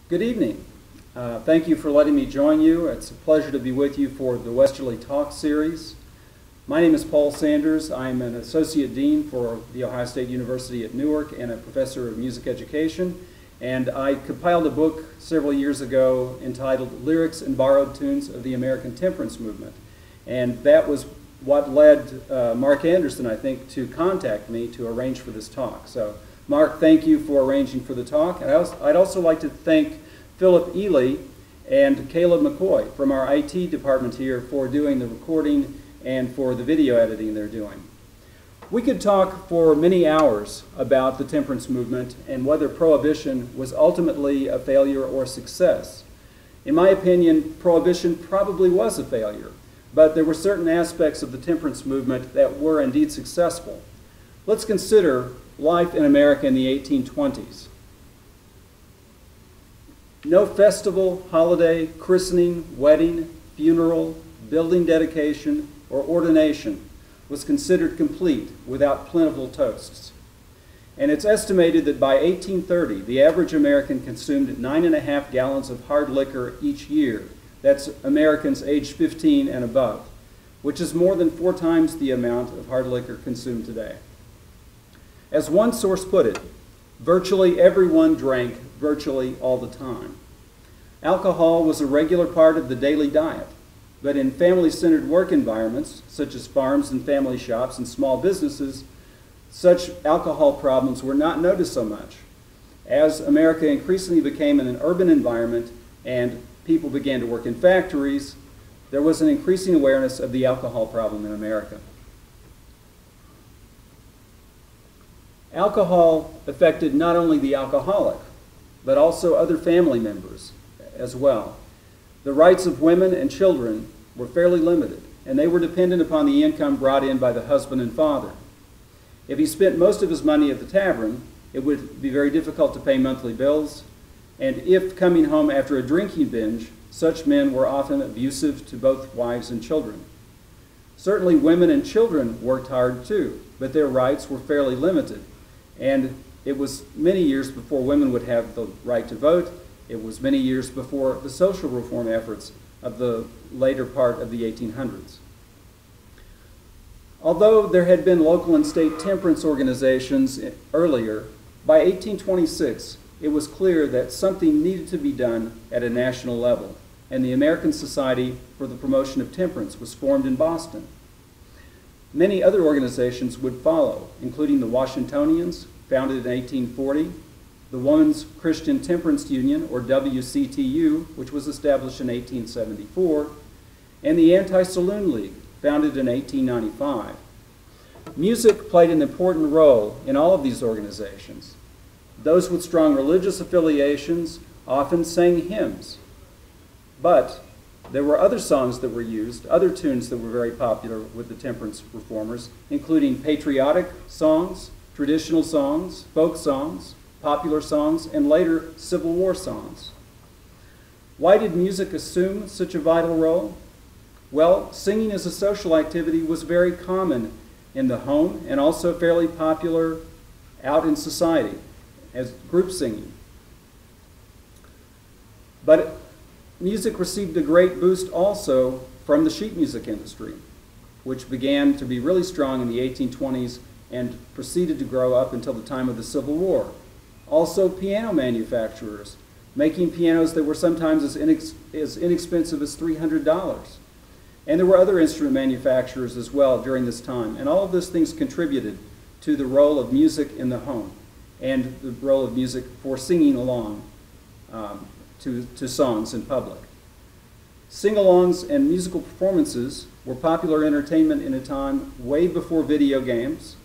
Good evening. Thank you for letting me join you. It's a pleasure to be with you for the Westerleigh Talk series. My name is Paul Sanders. I'm an Associate Dean for The Ohio State University at Newark and a Professor of Music Education. And I compiled a book several years ago entitled Lyrics and Borrowed Tunes of the American Temperance Movement. And that was what led Mark Anderson, I think, to contact me to arrange for this talk. So, Mark, thank you for arranging for the talk. And I'd also like to thank Philip Ely and Caleb McCoy from our IT department here for doing the recording and for the video editing they're doing. We could talk for many hours about the temperance movement and whether prohibition was ultimately a failure or a success. In my opinion, prohibition probably was a failure, but there were certain aspects of the temperance movement that were indeed successful. Let's consider life in America in the 1820s. No festival, holiday, christening, wedding, funeral, building dedication, or ordination was considered complete without plentiful toasts. And it's estimated that by 1830, the average American consumed 9.5 gallons of hard liquor each year. That's Americans aged 15 and above, which is more than 4 times the amount of hard liquor consumed today. As one source put it, virtually everyone drank virtually all the time. Alcohol was a regular part of the daily diet, but in family-centered work environments, such as farms and family shops and small businesses, such alcohol problems were not noticed so much. As America increasingly became an urban environment and people began to work in factories, there was an increasing awareness of the alcohol problem in America. Alcohol affected not only the alcoholic, but also other family members as well. The rights of women and children were fairly limited, and they were dependent upon the income brought in by the husband and father. If he spent most of his money at the tavern, it would be very difficult to pay monthly bills, and if coming home after a drinking binge, such men were often abusive to both wives and children. Certainly women and children worked hard too, but their rights were fairly limited, and it was many years before women would have the right to vote. It was many years before the social reform efforts of the later part of the 1800s. Although there had been local and state temperance organizations earlier, by 1826 it was clear that something needed to be done at a national level, and the American Society for the Promotion of Temperance was formed in Boston. Many other organizations would follow, including the Washingtonians, founded in 1840, the Women's Christian Temperance Union, or WCTU, which was established in 1874, and the Anti-Saloon League, founded in 1895. Music played an important role in all of these organizations. Those with strong religious affiliations often sang hymns, but there were other songs that were used, other tunes that were very popular with the temperance reformers, including patriotic songs, traditional songs, folk songs, popular songs, and later Civil War songs. Why did music assume such a vital role? Well, singing as a social activity was very common in the home and also fairly popular out in society as group singing. But music received a great boost also from the sheet music industry, which began to be really strong in the 1820s and proceeded to grow up until the time of the Civil War. Also, piano manufacturers, making pianos that were sometimes as inexpensive as $300. And there were other instrument manufacturers as well during this time. And all of those things contributed to the role of music in the home and the role of music for singing along to songs in public. Sing-alongs and musical performances were popular entertainment in a time way before video games,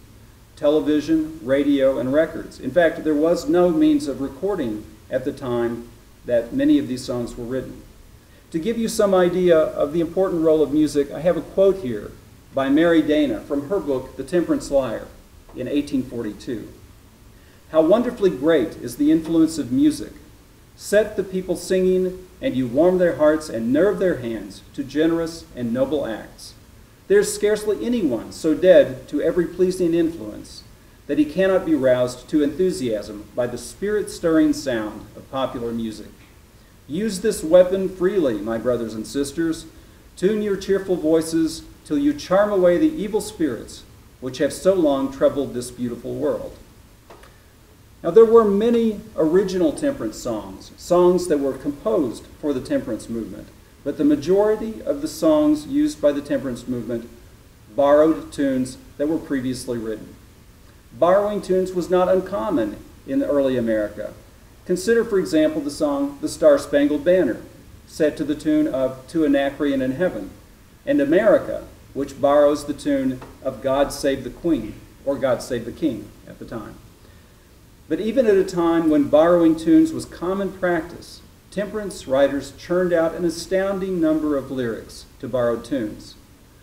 television, radio, and records. In fact, there was no means of recording at the time that many of these songs were written. To give you some idea of the important role of music, I have a quote here by Mary Dana from her book, The Temperance Lyre, in 1842. "How wonderfully great is the influence of music. Set the people singing, and you warm their hearts and nerve their hands to generous and noble acts. There is scarcely anyone so dead to every pleasing influence that he cannot be roused to enthusiasm by the spirit-stirring sound of popular music." Use this weapon freely, my brothers and sisters. Tune your cheerful voices till you charm away the evil spirits which have so long troubled this beautiful world. Now, there were many original temperance songs, songs that were composed for the temperance movement, but the majority of the songs used by the temperance movement borrowed tunes that were previously written. Borrowing tunes was not uncommon in early America. Consider, for example, the song "The Star-Spangled Banner," set to the tune of "To Anacreon in Heaven," and "America," which borrows the tune of "God Save the Queen," or "God Save the King" at the time. But even at a time when borrowing tunes was common practice, temperance writers churned out an astounding number of lyrics to borrowed tunes.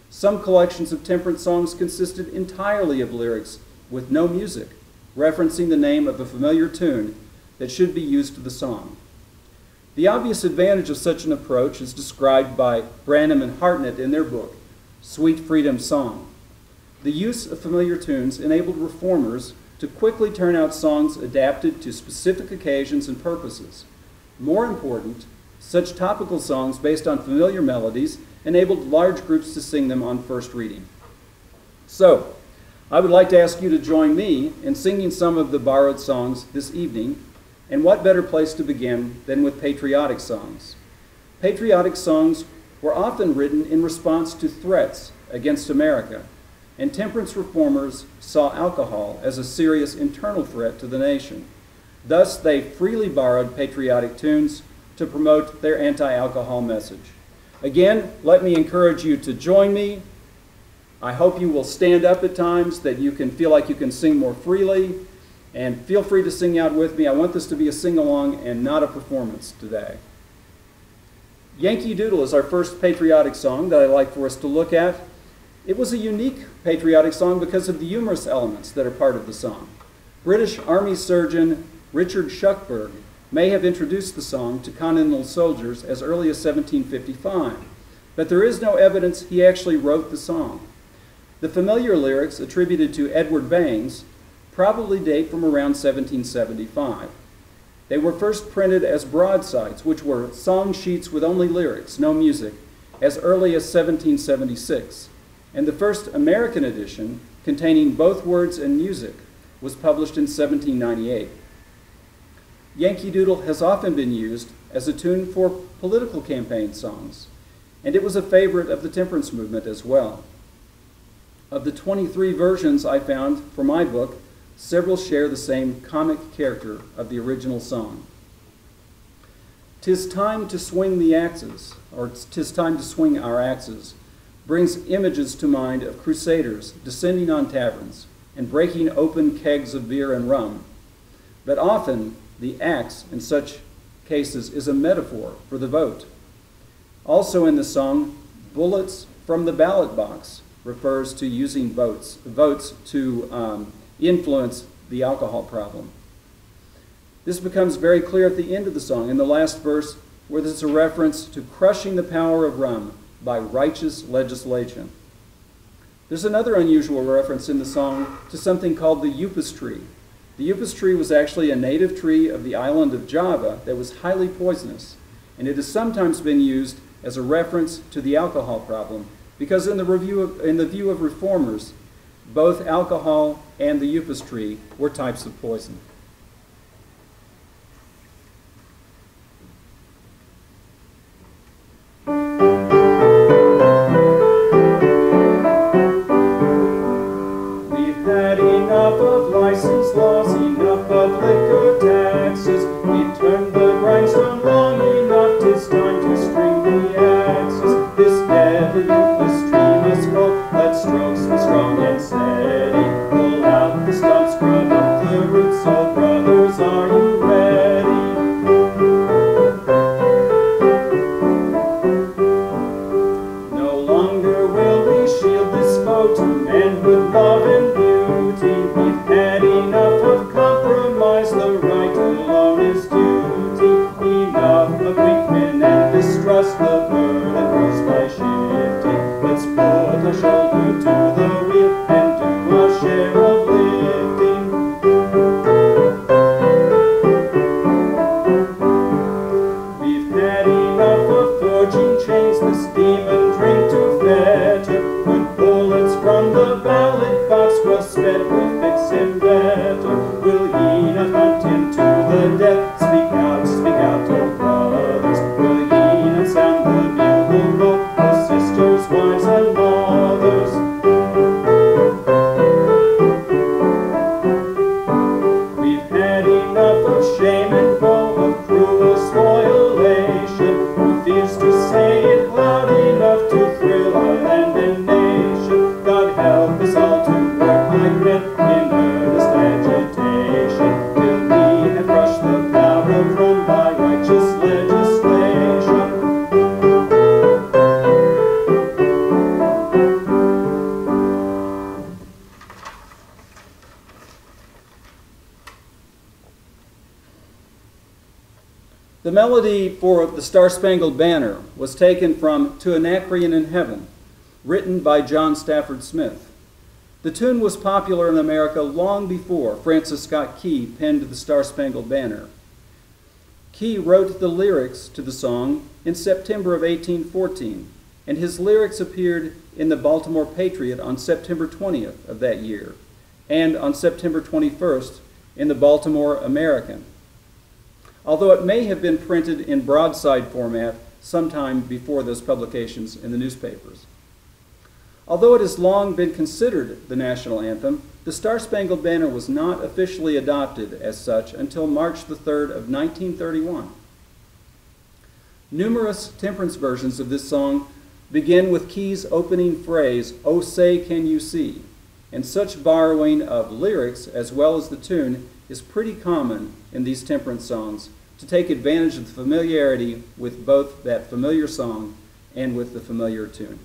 Some collections of temperance songs consisted entirely of lyrics with no music, referencing the name of a familiar tune that should be used to the song. The obvious advantage of such an approach is described by Branham and Hartnett in their book, Sweet Freedom Song. The use of familiar tunes enabled reformers to quickly turn out songs adapted to specific occasions and purposes. More important, such topical songs based on familiar melodies enabled large groups to sing them on first reading. So, I would like to ask you to join me in singing some of the borrowed songs this evening, and what better place to begin than with patriotic songs? Patriotic songs were often written in response to threats against America, and temperance reformers saw alcohol as a serious internal threat to the nation. Thus, they freely borrowed patriotic tunes to promote their anti-alcohol message. Again, let me encourage you to join me. I hope you will stand up at times, that you can feel like you can sing more freely, and feel free to sing out with me. I want this to be a sing-along and not a performance today. Yankee Doodle is our first patriotic song that I'd like for us to look at. It was a unique patriotic song because of the humorous elements that are part of the song. British Army surgeon Richard Shuckburgh may have introduced the song to Continental soldiers as early as 1755, but there is no evidence he actually wrote the song. The familiar lyrics attributed to Edward Bangs probably date from around 1775. They were first printed as broadsides, which were song sheets with only lyrics, no music, as early as 1776, and the first American edition, containing both words and music, was published in 1798. Yankee Doodle has often been used as a tune for political campaign songs, and it was a favorite of the temperance movement as well. Of the 23 versions I found for my book, several share the same comic character of the original song. "'Tis time to swing the axes," or "'tis time to swing our axes," brings images to mind of crusaders descending on taverns and breaking open kegs of beer and rum. But often, the axe in such cases is a metaphor for the vote. Also in the song, "Bullets from the ballot box" refers to using votes to influence the alcohol problem. This becomes very clear at the end of the song, in the last verse, where there's a reference to crushing the power of rum by righteous legislation. There's another unusual reference in the song to something called the upas tree. The upas tree was actually a native tree of the island of Java that was highly poisonous, and it has sometimes been used as a reference to the alcohol problem, because in the view of reformers, both alcohol and the upas tree were types of poison. We've had enough of license laws, enough of liquor taxes. We've turned the grindstone long enough, 'tis time to string the axes. This deadly upas tree must fall, let strokes be strong and steady. Pull out the stumps, scrub up the roots, all righteous legislation. The melody for the Star-Spangled Banner was taken from To Anacreon in Heaven, written by John Stafford Smith. The tune was popular in America long before Francis Scott Key penned the Star-Spangled Banner. Key wrote the lyrics to the song in September of 1814, and his lyrics appeared in the Baltimore Patriot on September 20th of that year, and on September 21st in the Baltimore American, although it may have been printed in broadside format sometime before those publications in the newspapers. Although it has long been considered the national anthem, the Star-Spangled Banner was not officially adopted as such until March the 3rd of 1931. Numerous temperance versions of this song begin with Key's opening phrase, "Oh say can you see," and such borrowing of lyrics as well as the tune is pretty common in these temperance songs to take advantage of the familiarity with both that familiar song and with the familiar tune.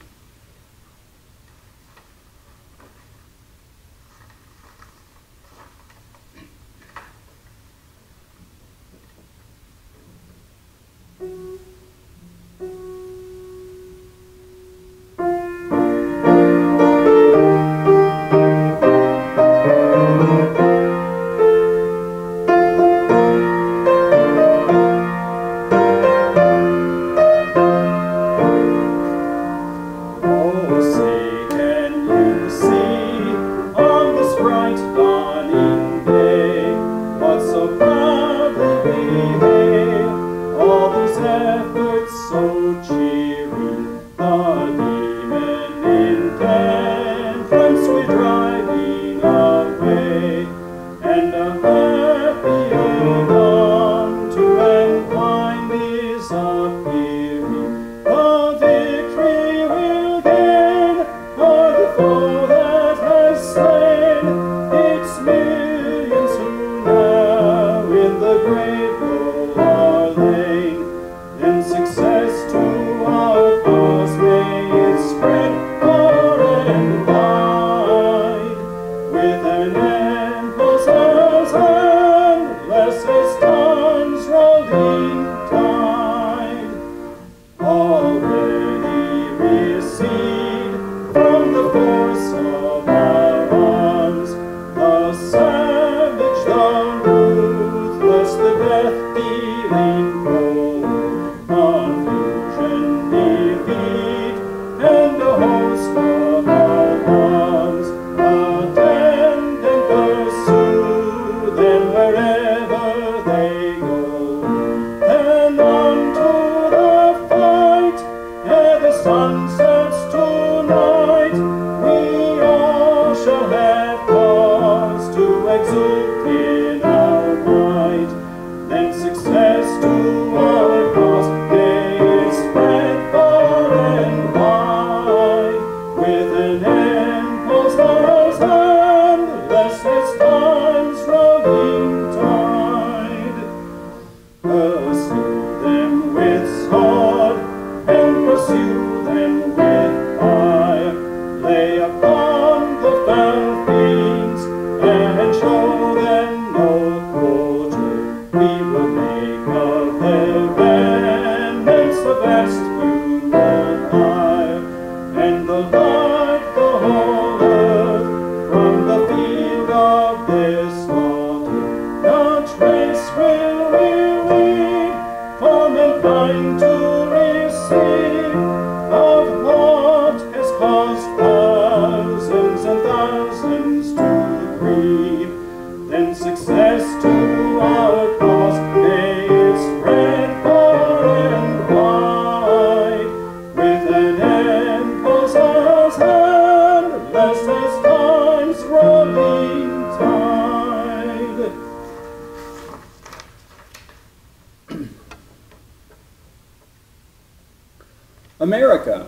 America,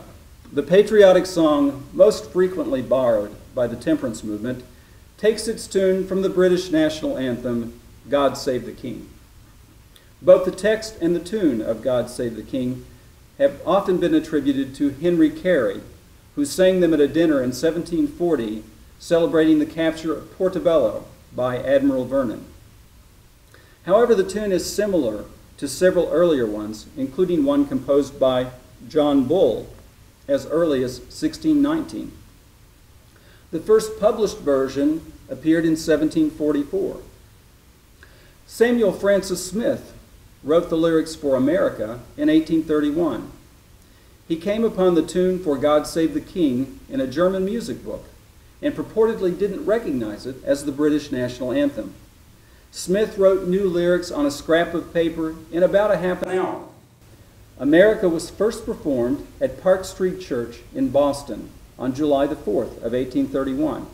the patriotic song most frequently borrowed by the temperance movement, takes its tune from the British national anthem, God Save the King. Both the text and the tune of God Save the King have often been attributed to Henry Carey, who sang them at a dinner in 1740 celebrating the capture of Portobello by Admiral Vernon. However, the tune is similar to several earlier ones, including one composed by John Bull as early as 1619. The first published version appeared in 1744. Samuel Francis Smith wrote the lyrics for America in 1831. He came upon the tune for God Save the King in a German music book and purportedly didn't recognize it as the British national anthem. Smith wrote new lyrics on a scrap of paper in about a half an hour. America was first performed at Park Street Church in Boston on July the 4th of 1831,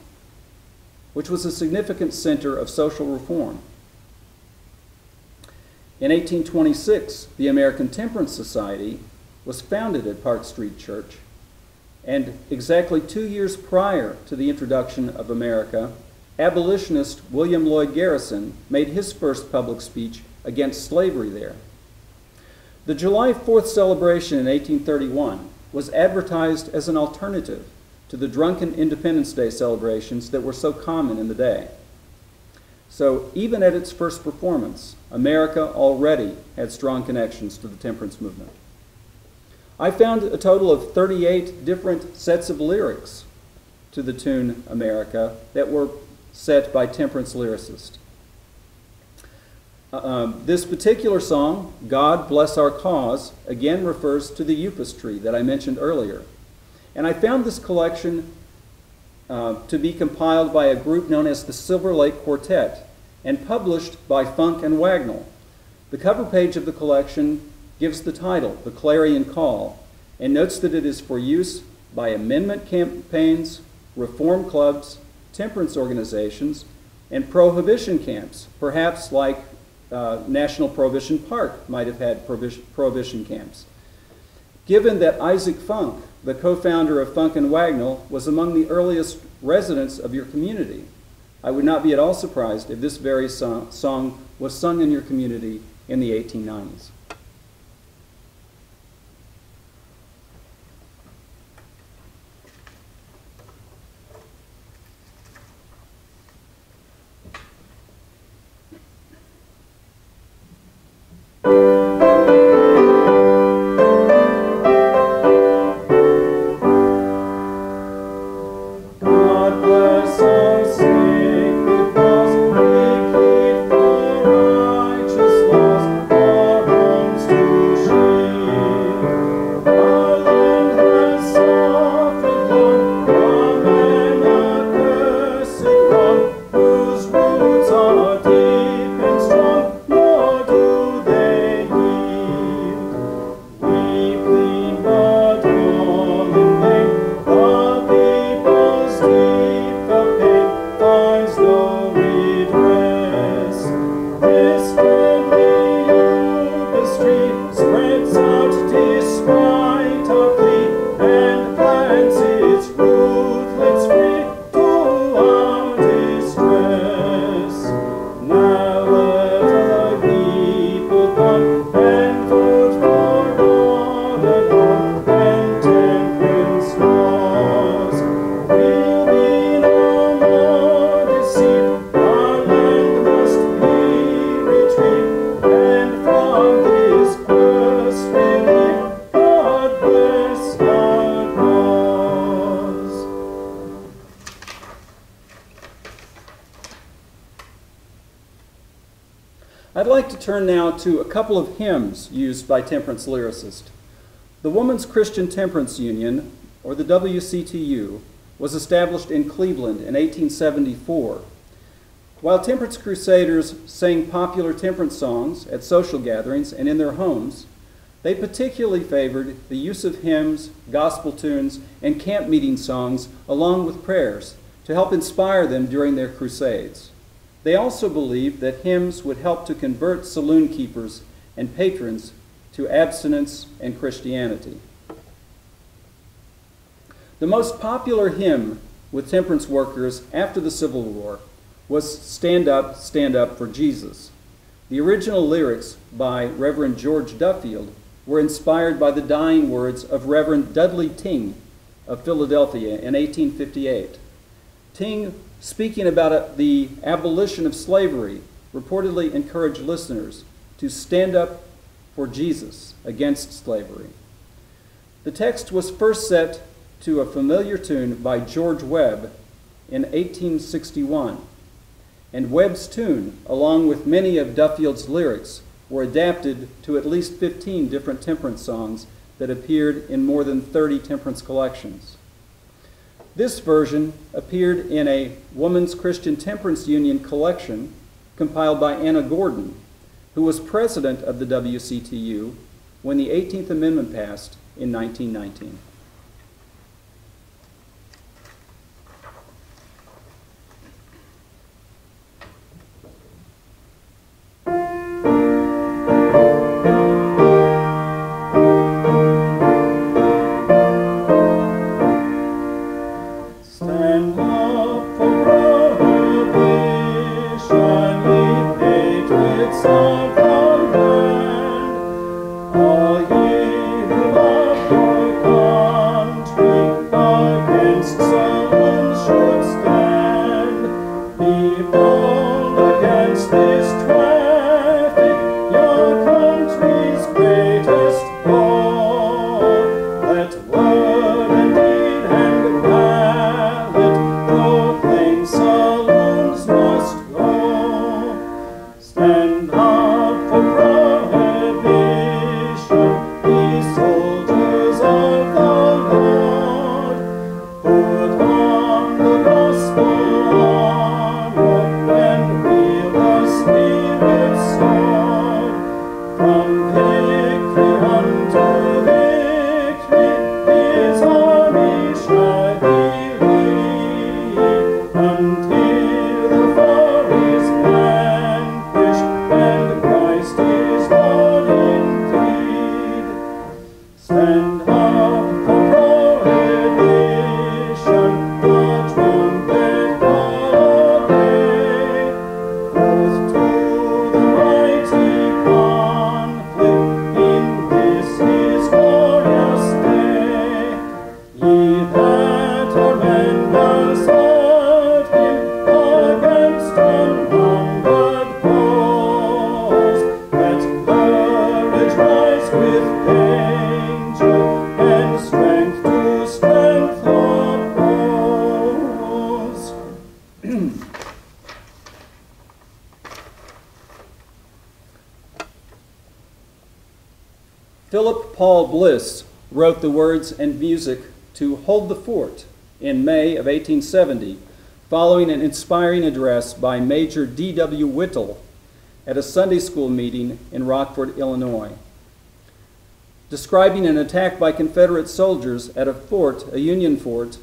which was a significant center of social reform. In 1826, the American Temperance Society was founded at Park Street Church, and exactly 2 years prior to the introduction of America, abolitionist William Lloyd Garrison made his first public speech against slavery there. The July 4th celebration in 1831 was advertised as an alternative to the drunken Independence Day celebrations that were so common in the day. So even at its first performance, America already had strong connections to the temperance movement. I found a total of 38 different sets of lyrics to the tune America that were set by temperance lyricists. This particular song, God Bless Our Cause, again refers to the Upas tree that I mentioned earlier. And I found this collection to be compiled by a group known as the Silver Lake Quartet and published by Funk and Wagnall. The cover page of the collection gives the title, The Clarion Call, and notes that it is for use by amendment campaigns, reform clubs, temperance organizations, and prohibition camps, perhaps like National Prohibition Park might have had prohibition camps. Given that Isaac Funk, the co-founder of Funk and Wagnall, was among the earliest residents of your community, I would not be at all surprised if this very song was sung in your community in the 1890s. I'd like to turn now to a couple of hymns used by temperance lyricists. The Women's Christian Temperance Union, or the WCTU, was established in Cleveland in 1874. While temperance crusaders sang popular temperance songs at social gatherings and in their homes, they particularly favored the use of hymns, gospel tunes, and camp meeting songs along with prayers to help inspire them during their crusades. They also believed that hymns would help to convert saloon keepers and patrons to abstinence and Christianity. The most popular hymn with temperance workers after the Civil War was Stand Up for Jesus. The original lyrics by Reverend George Duffield were inspired by the dying words of Reverend Dudley Tyng of Philadelphia in 1858. Tyng, speaking about the abolition of slavery, reportedly encouraged listeners to stand up for Jesus against slavery. The text was first set to a familiar tune by George Webb in 1861, and Webb's tune, along with many of Duffield's lyrics, were adapted to at least 15 different temperance songs that appeared in more than 30 temperance collections. This version appeared in a Woman's Christian Temperance Union collection compiled by Anna Gordon, who was president of the WCTU when the 18th Amendment passed in 1919. Philip Paul Bliss wrote the words and music to Hold the Fort in May of 1870, following an inspiring address by Major D.W. Whittle at a Sunday school meeting in Rockford, Illinois. Describing an attack by Confederate soldiers at a fort, a Union fort,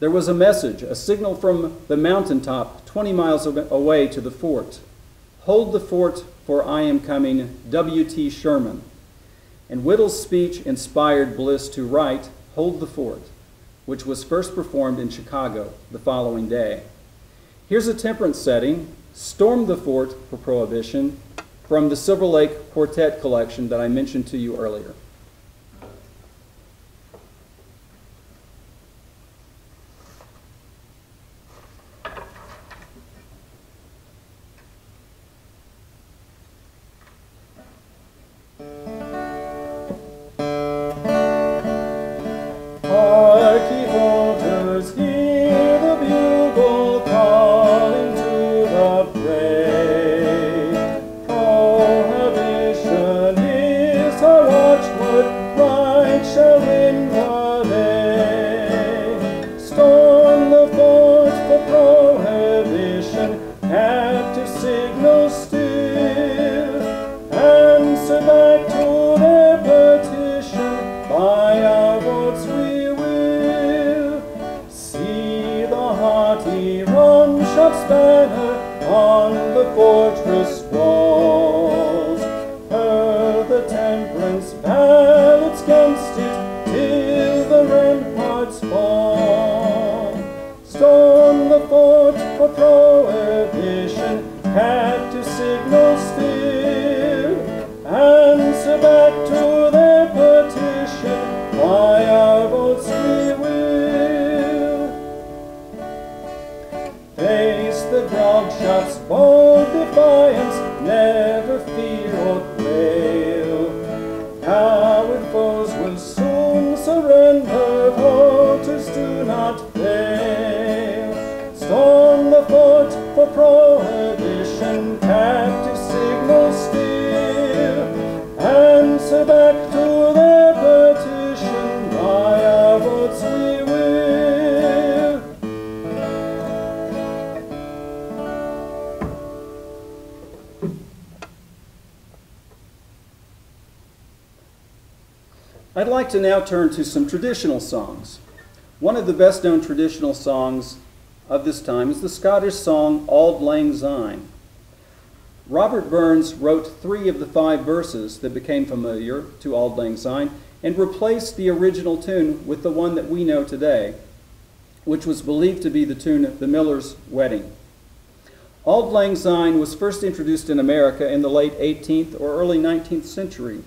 there was a message, a signal from the mountaintop 20 miles away to the fort. Hold the fort, for I am coming, W.T. Sherman. And Whittle's speech inspired Bliss to write Hold the Fort, which was first performed in Chicago the following day. Here's a temperance setting, Storm the Fort for Prohibition, from the Silver Lake Quartet collection that I mentioned to you earlier. Prohibition had to signal still. Answer back to their petition, by our votes we will. Face the grog shop's bold defiance, never fear or quail. Coward foes will soon surrender, voters do not fail. Storm the fort for prohibition, captive signal still. Answer back to their petition, by our votes we will. I'd like to now turn to some traditional songs. One of the best-known traditional songs of this time is the Scottish song Auld Lang Syne. Robert Burns wrote 3 of the 5 verses that became familiar to Auld Lang Syne and replaced the original tune with the one that we know today, which was believed to be the tune of The Miller's Wedding. Auld Lang Syne was first introduced in America in the late 18th or early 19th century.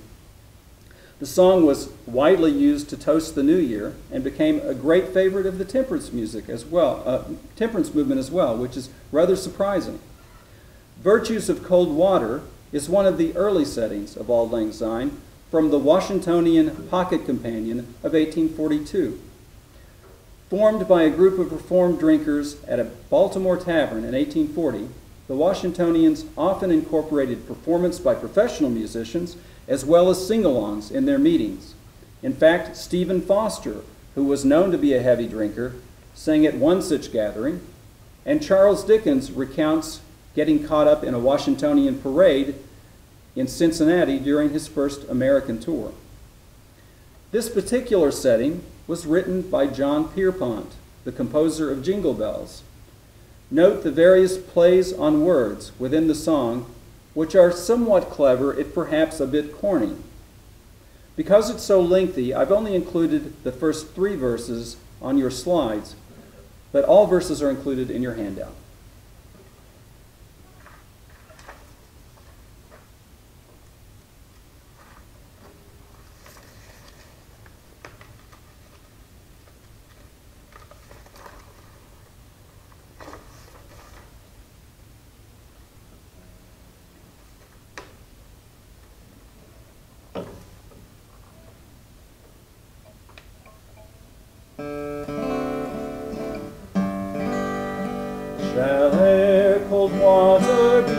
The song was widely used to toast the new year and became a great favorite of the temperance movement as well, which is rather surprising. Virtues of Cold Water is one of the early settings of Auld Lang Syne from the Washingtonian Pocket Companion of 1842. Formed by a group of reformed drinkers at a Baltimore tavern in 1840, the Washingtonians often incorporated performance by professional musicians as well as sing-alongs in their meetings. In fact, Stephen Foster, who was known to be a heavy drinker, sang at one such gathering, and Charles Dickens recounts getting caught up in a Washingtonian parade in Cincinnati during his first American tour. This particular setting was written by John Pierpont, the composer of Jingle Bells. Note the various plays on words within the song, which are somewhat clever, if perhaps a bit corny. Because it's so lengthy, I've only included the first 3 verses on your slides, but all verses are included in your handout. Shall e'er cold water be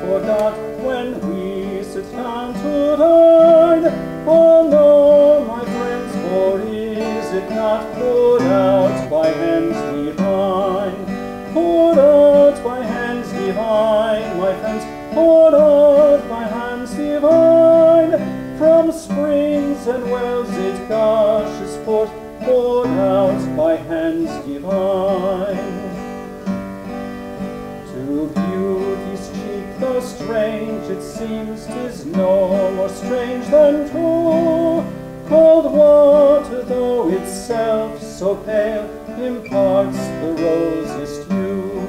forgot when we sit down to dine? Oh no, my friends, for is it not poured out by hands divine? Poured out by hands divine, my friends, poured out by hands divine. From springs and wells it gushes forth, poured out by hands divine. To beauty's cheek, though strange it seems, 'tis no more strange than true. Cold water, though itself so pale, imparts the rosiest hue.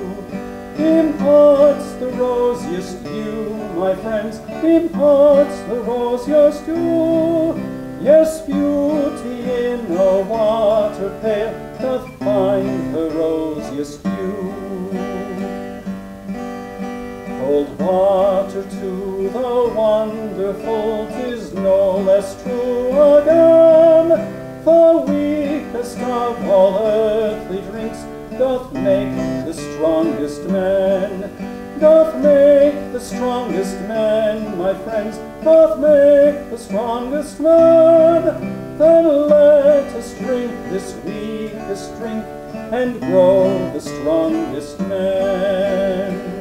Imparts the rosiest hue, my friends, imparts the rosiest hue. Yes, beauty in a water pail doth find the rosiest hue. Cold water to the wonderful, 'tis no less true again. The weakest of all earthly drinks doth make the strongest men. Doth make the strongest men, my friends, doth make the strongest men. Then let us drink this weakest drink and grow the strongest men.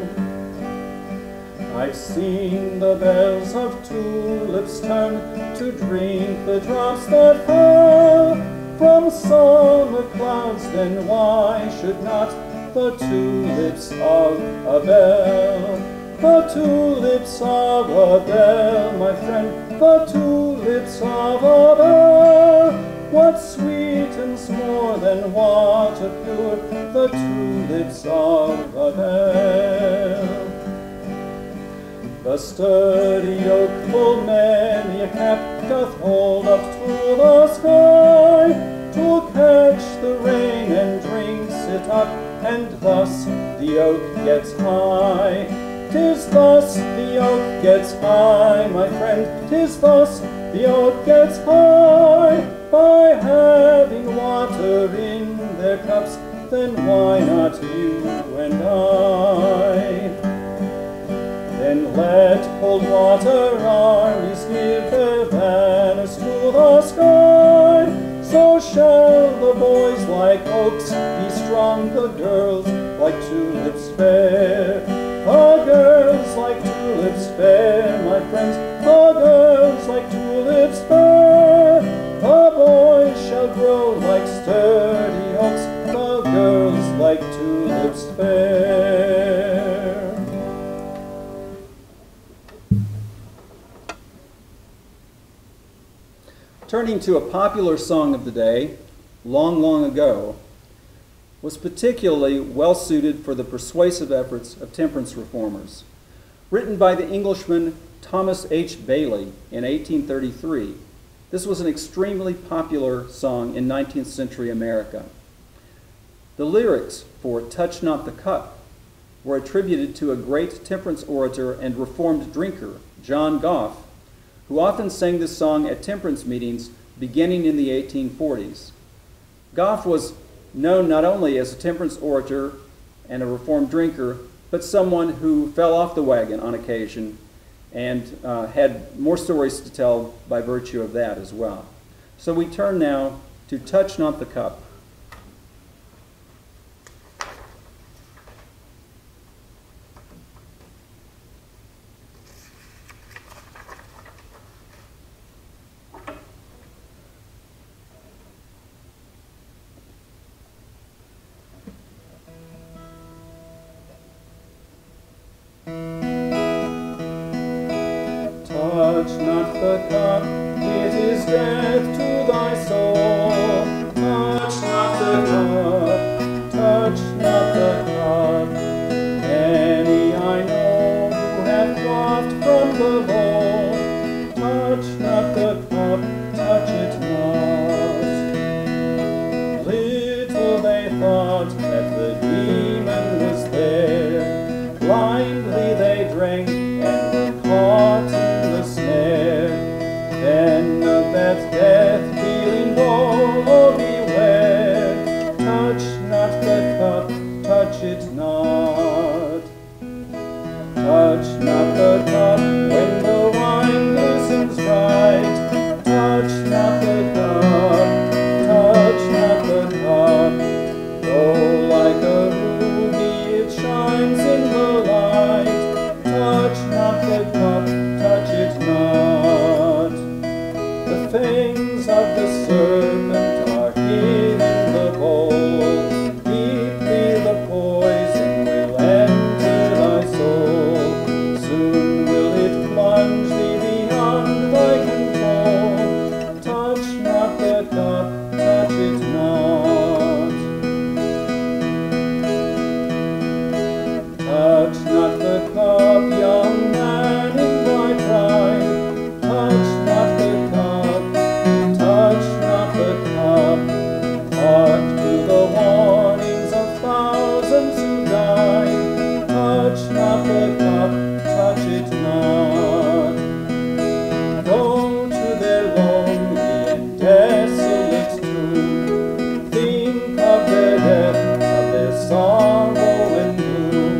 I've seen the bells of tulips turn to drink the drops that fell from summer clouds, then why should not the tulips of a bell, the tulips of a bell, my friend, the tulips of a bell? What sweetens more than water pure, the tulips of a bell? The sturdy oak full many a cap doth hold up to the sky, to catch the rain and drinks it up, and thus the oak gets high. 'Tis thus the oak gets high, my friend, 'tis thus the oak gets high, by having water in their cups. Then why not you and I? Then let cold water armies give their banners to the sky. So shall the boys like oaks be strong, the girls like tulips fair. The girls like tulips fair, my friends, the girls like tulips fair. The boys shall grow like sturdy oaks, the girls like tulips fair. Turning to a popular song of the day, Long, Long Ago, was particularly well suited for the persuasive efforts of temperance reformers. Written by the Englishman Thomas H. Bailey in 1833, this was an extremely popular song in 19th century America. The lyrics for Touch Not the Cup were attributed to a great temperance orator and reformed drinker, John Goff, who often sang this song at temperance meetings beginning in the 1840s. Goff was known not only as a temperance orator and a reformed drinker, but someone who fell off the wagon on occasion and had more stories to tell by virtue of that as well. So we turn now to Touch Not the Cup. Touch not the cup, it is death to thy soul. Touch not the cup, touch not the cup. Many I know who have quaffed from the bowl. Touch not the cup, touch it not. Little they thought that the demon was there. Blindly they drank and were caught in the snare. Then of that death-dealing bowl, oh beware. Touch not the cup, touch it not. Touch not the cup when the wine glistens bright. Touch not the cup, touch not the cup. Though like a ruby it shines in the light. Touch not the cup, touch it not. The fangs of the serpent are hid in the bowl. Deeply the poison will enter thy soul. Soon will it plunge thee beyond thy control. Touch not the cup, touch it not. Touch not the cup, young man in thy prime. Touch not the cup, touch not the cup. Hark to the warnings of thousands who die. Touch not the cup, touch it not. Go to their lonely and desolate tomb. Think of their death, of their sorrow and gloom.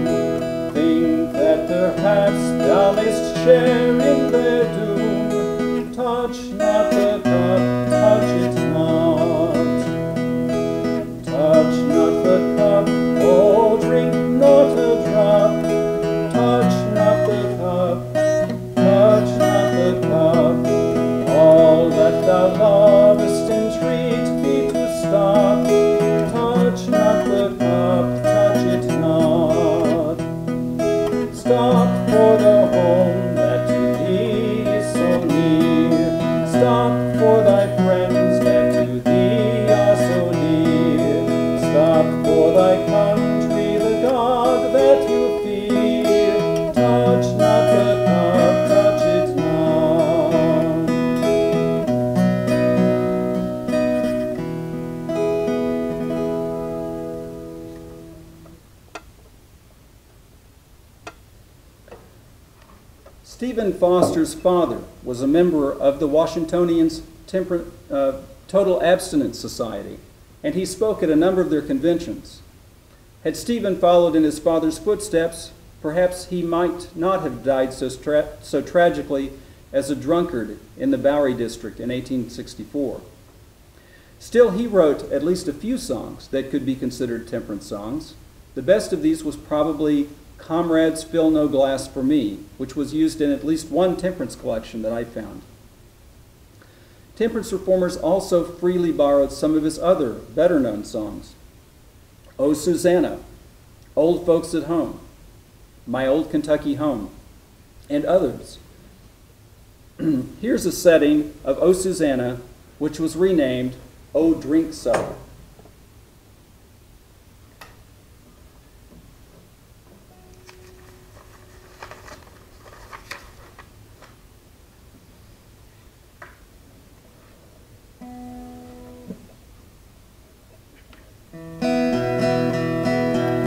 Think that perhaps thou mayst share in their doom. Touch not the cup, touch it not. Touch not the cup, oh drink not a drop. Touch not the cup, touch not the cup. All that thou lovest entreat thee to stop. Touch not the cup, touch it not. Stop for the home that to thee is so near. Stop for thy friends that to thee are so near. Stop for thy country, the God that you fear. Touch not the cup, Stephen Foster's father was a member of the Washingtonians' Total Abstinence Society, and he spoke at a number of their conventions. Had Stephen followed in his father's footsteps, perhaps he might not have died so tragically as a drunkard in the Bowery district in 1864. Still, he wrote at least a few songs that could be considered temperance songs. The best of these was probably Comrades Fill No Glass for Me, which was used in at least one temperance collection that I found. Temperance reformers also freely borrowed some of his other better-known songs. Oh, Susanna, Old Folks at Home, My Old Kentucky Home, and others. Here's a setting of Oh, Susanna, which was renamed Oh, Drink So.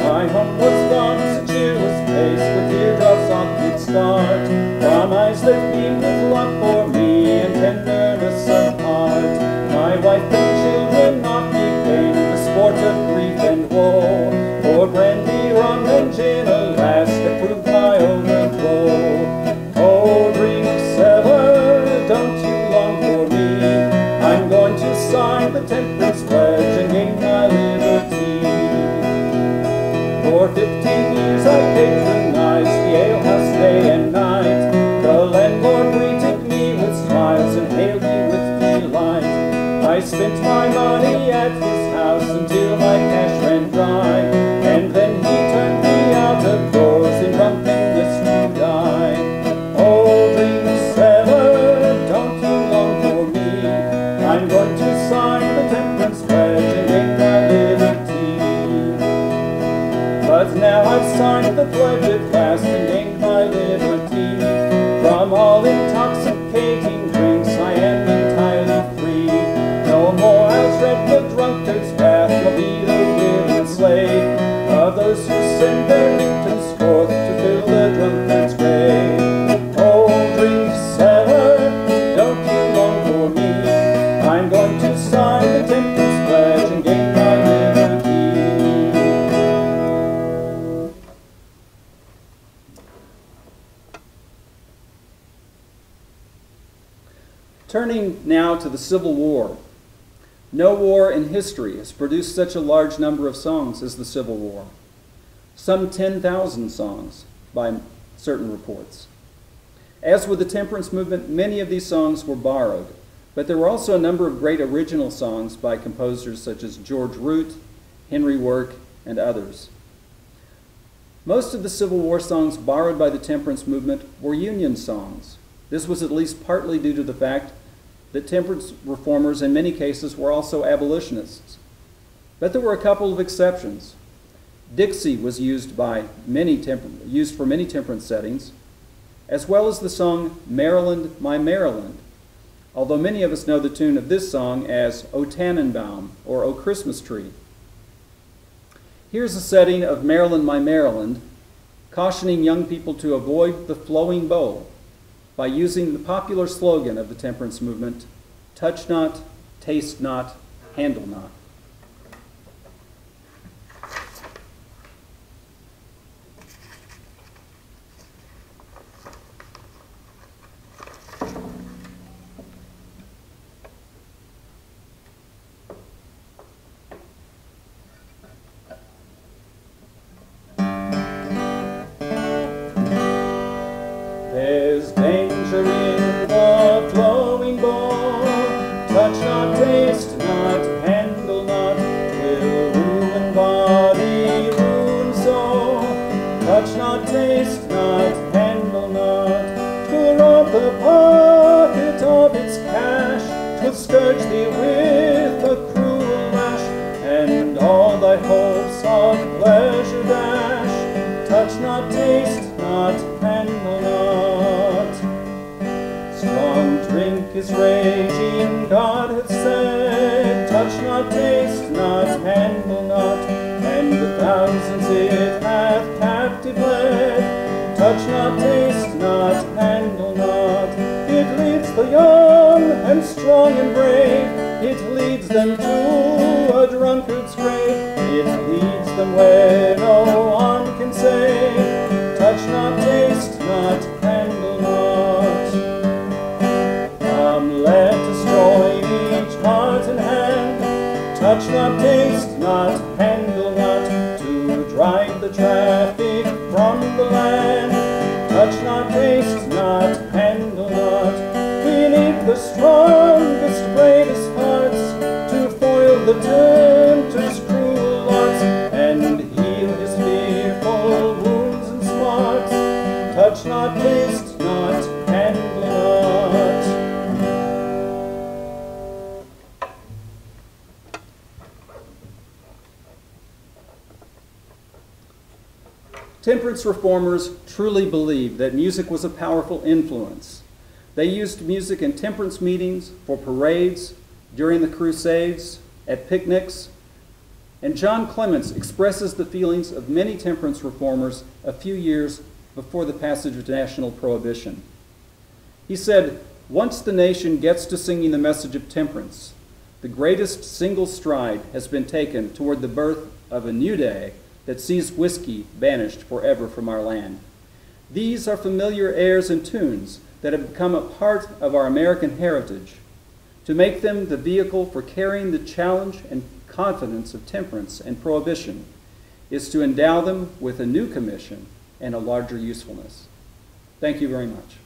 My home was once a cheerless place with teardrops on its start, from eyes that beamed with love for me and tenderness of heart. My wife and children not became the sport of grief and woe, for brandy, rum, and gin, alas, that proved my overthrow. Oh, drink seller, don't you long for me? I'm going to sign the temperance pledge and gain my liberty. For 15 years I patronized the alehouse day and night. The landlord greeted me with smiles and hailed me with delight. I spent my money at his house until my cash ran dry, and then he turned me out of doors in drunkenness to die. Oh, drink seller, don't you long for me? I'm going to sign the temperance pledge and gain my liberty. But now I've signed the pledge at last and gained my liberty. From all intoxicating drinks I am entirely free. No more I'll tread the drunkard's path, nor be the willing slave of those who send their victims forth to fill the drunkard's grave. Oh, drink seller, don't you long for me? I'm going to sign the temperance pledge and gain my liberty. Turning now to the Civil War. No war in history has produced such a large number of songs as the Civil War. Some 10,000 songs by certain reports. As with the temperance movement, many of these songs were borrowed, but there were also a number of great original songs by composers such as George Root, Henry Work, and others. Most of the Civil War songs borrowed by the temperance movement were Union songs. This was at least partly due to the fact that temperance reformers in many cases were also abolitionists. But there were a couple of exceptions. Dixie was used for many temperance settings, as well as the song Maryland, My Maryland, although many of us know the tune of this song as O Tannenbaum or O Christmas Tree. Here's a setting of Maryland, My Maryland, cautioning young people to avoid the flowing bowl by using the popular slogan of the temperance movement, touch not, taste not, handle not. There's danger in the flowing bowl, touch not, taste not, handle not, will ruin body, ruin soul. Touch not, taste not, handle not, 'twill rob the pocket of its cash, 'twill scourge thee with a cruel lash, and all thy hopes of pleasure dash. Touch not, taste not, handle not. Strong drink is raging, God hath said, touch not, taste not, handle not, and the thousands it hath captive led. Touch not, taste not, handle not. and strong and brave, it leads them to a drunkard's grave. It leads them where no one can say, touch not, taste not, handle not. Come, let destroy each heart and hand, touch not, taste not, handle not, to drive the traffic from the land. Touch not, taste not, handle not. We need the strongest, bravest hearts to foil the tempter's cruel arts and heal his fearful wounds and smarts. Touch not, taste not, handle not. Temperance reformers truly believed that music was a powerful influence. They used music in temperance meetings, for parades, during the Crusades, at picnics, and John Clements expresses the feelings of many temperance reformers a few years before the passage of national prohibition. He said, "Once the nation gets to singing the message of temperance, the greatest single stride has been taken toward the birth of a new day that sees whiskey banished forever from our land. These are familiar airs and tunes that have become a part of our American heritage. To make them the vehicle for carrying the challenge and confidence of temperance and prohibition is to endow them with a new commission and a larger usefulness." Thank you very much.